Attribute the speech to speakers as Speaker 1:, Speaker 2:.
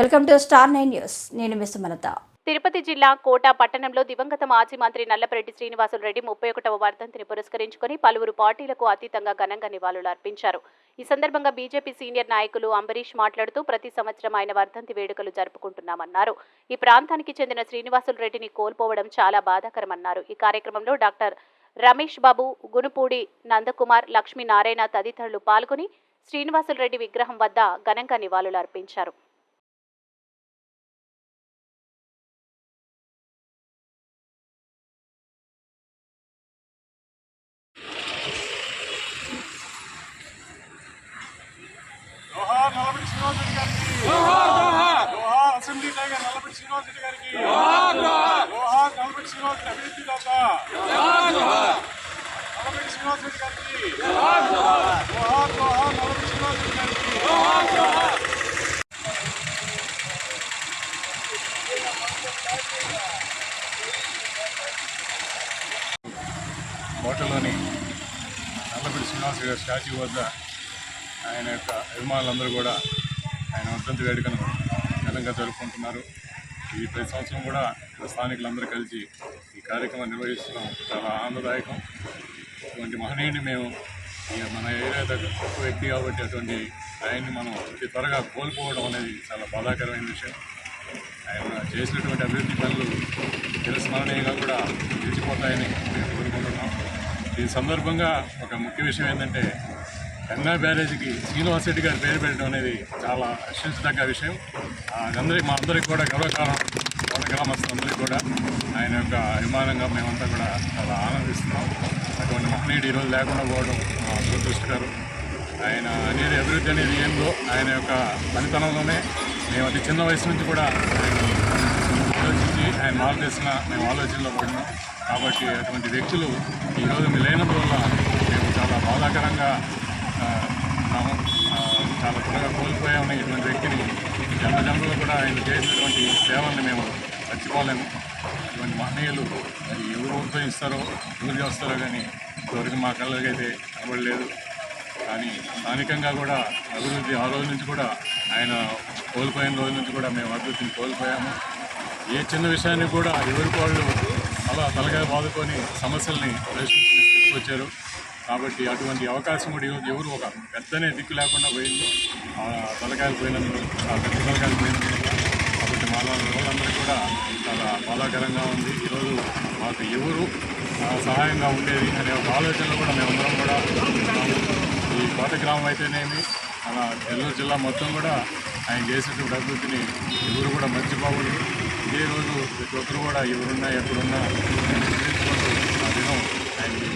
Speaker 1: Welcome to star 9 news. నేను miss Sumalatha.
Speaker 2: Tirupati జిల్లా కోట పట్టణంలో దివంగత మాజీ మంత్రి నల్లపరెడ్డి శ్రీనివాసులరెడ్డి 31వ వర్ధంతిని పురస్కరించుకుని పలువురు పార్టీలకు అతీతంగా ఘనంగా నివాళులు అర్పించారు. ఈ సందర్భంగా బీజేపీ సీనియర్ నాయకులు అంబరీష్ మాట్లాడుతూ ప్రతి సంవత్సరం ఆయన వర్ధంతి వేడుకలు జరుపుకుంటున్నామన్నారు. ఈ ప్రాంతానికి చెందిన శ్రీనివాసులరెడ్డిని కోల్పోవడం చాలా బాధాకరమన్నారు. ఈ కార్యక్రమంలో డాక్టర్ రమేష్ బాబు, గునుపూడి నందకుమార్, లక్ష్మీనారాయణ తదితరులు పాల్గొని శ్రీనివాసులరెడ్డి విగ్రహం వద్ద ఘనంగా నివాళులు అర్పించారు.
Speaker 3: నల్లపరెడ్డి శ్రీనివాసులరెడ్డి గారికి జోహార్. జోహార్ అసెంబ్లీ టైగర్ నల్లపరెడ్డి శ్రీనివాసులరెడ్డి గారికి జోహార్. జోహార్ నల్లపరెడ్డి శ్రీనివాసులరెడ్డి అభివృద్ధి దాత నల్లపరెడ్డి శ్రీనివాసులరెడ్డి గారికి జోహార్. జోహార్ జోహార్ నల్లపరెడ్డి శ్రీనివాసులరెడ్డి గారికి జోహార్. కోటలోని నల్లపరెడ్డి శ్రీనివాసులరెడ్డి గారి స్టాచ్యూ వద్ద ఆయన యొక్క అభిమానులందరూ కూడా ఆయన వర్ధంతి వేడుకను ఘనంగా జరుపుకుంటున్నారు. ఈ ప్రతి సంవత్సరం కూడా స్థానికులందరూ కలిసి ఈ కార్యక్రమం నిర్వహిస్తున్నాం. చాలా ఆనందదాయకం. ఇటువంటి మహనీయుని మేము మన ఏరియా దగ్గర గొప్ప వ్యక్తి కాబట్టి అటువంటి ఆయన్ని మనం అతి త్వరగా కోల్పోవడం అనేది చాలా బాధాకరమైన విషయం. ఆయన చేసినటువంటి అభివృద్ధి పనులు చిరస్మరణీయంగా కూడా నిలిచిపోతాయని మేము కోరుకుంటున్నాం. ఈ సందర్భంగా ఒక ముఖ్య విషయం ఏంటంటే గంగా బ్యారేజీకి శ్రీనివాసరెడ్డి గారి పేరు పెట్టడం అనేది చాలా హర్షించదగ్గ విషయం. మా అందరికీ కూడా గర్వకారణం. కోట గ్రామస్తులందరికీ కూడా ఆయన యొక్క అభిమానంగా మేమంతా కూడా చాలా ఆనందిస్తున్నాం. అటువంటి మహనీయుడు ఈరోజు లేకుండా పోవడం దురదృష్టకరం. ఆయన అనేది అభివృద్ధి అనేది ఏందో ఆయన యొక్క పనితనంలోనే మేము అతి చిన్న వయసు నుంచి కూడా ఆయన ఆలోచించి ఆయన మార్గదర్శన మేము ఆలోచనలో పడినాం. కాబట్టి అటువంటి వ్యక్తులు ఈరోజు లేనందువల్ల మేము చాలా బాధాకరంగా చాలా త్వరగా కోల్పోయామని ఇటువంటి వ్యక్తిని జన్మజన్మలో కూడా ఆయన చేసినటువంటి సేవల్ని మేము మర్చిపోలేము. ఇటువంటి మహనీయులు మరి ఎవరు ఉద్భవిస్తారో ఎవరు చేస్తారో కానీ ఇంతవరకు మా కళ్ళకి అయితే కనబడలేదు. కానీ స్థానికంగా కూడా అభివృద్ధి ఆ రోజు నుంచి కూడా ఆయన కోల్పోయిన రోజు నుంచి కూడా మేము అభివృద్ధిని కోల్పోయాము. ఏ చిన్న విషయాన్ని కూడా ఎవరికి వాళ్ళు అలా తలగా బాదుకొని సమస్యల్ని ప్రశ్నించి తీసుకొచ్చారు. కాబట్టి అటువంటి అవకాశం కూడా ఎవరు ఒక పెద్దనే దిక్కు లేకుండా పోయింది. తలకాయలు పోయినందుకు ఆ పెద్ద తలకాయలు పోయినందుకు కాబట్టి మా వాళ్ళందరికీ కూడా చాలా బాధాకరంగా ఉంది. ఈరోజు మాకు ఎవరు సహాయంగా ఉండేది అనే ఒక ఆలోచనలో కూడా మేమందరం కూడా ఈ కోట గ్రామం అయితేనేమి మన నెల్లూరు జిల్లా మొత్తం కూడా ఆయన చేసినటువంటి అభివృద్ధిని ఎవరు కూడా మర్చిపోకూడదు. ఇదే రోజు ప్రతి ఒక్కరు కూడా ఎవరున్నా ఎక్కడున్నా ఆ దినం ఆయన్ని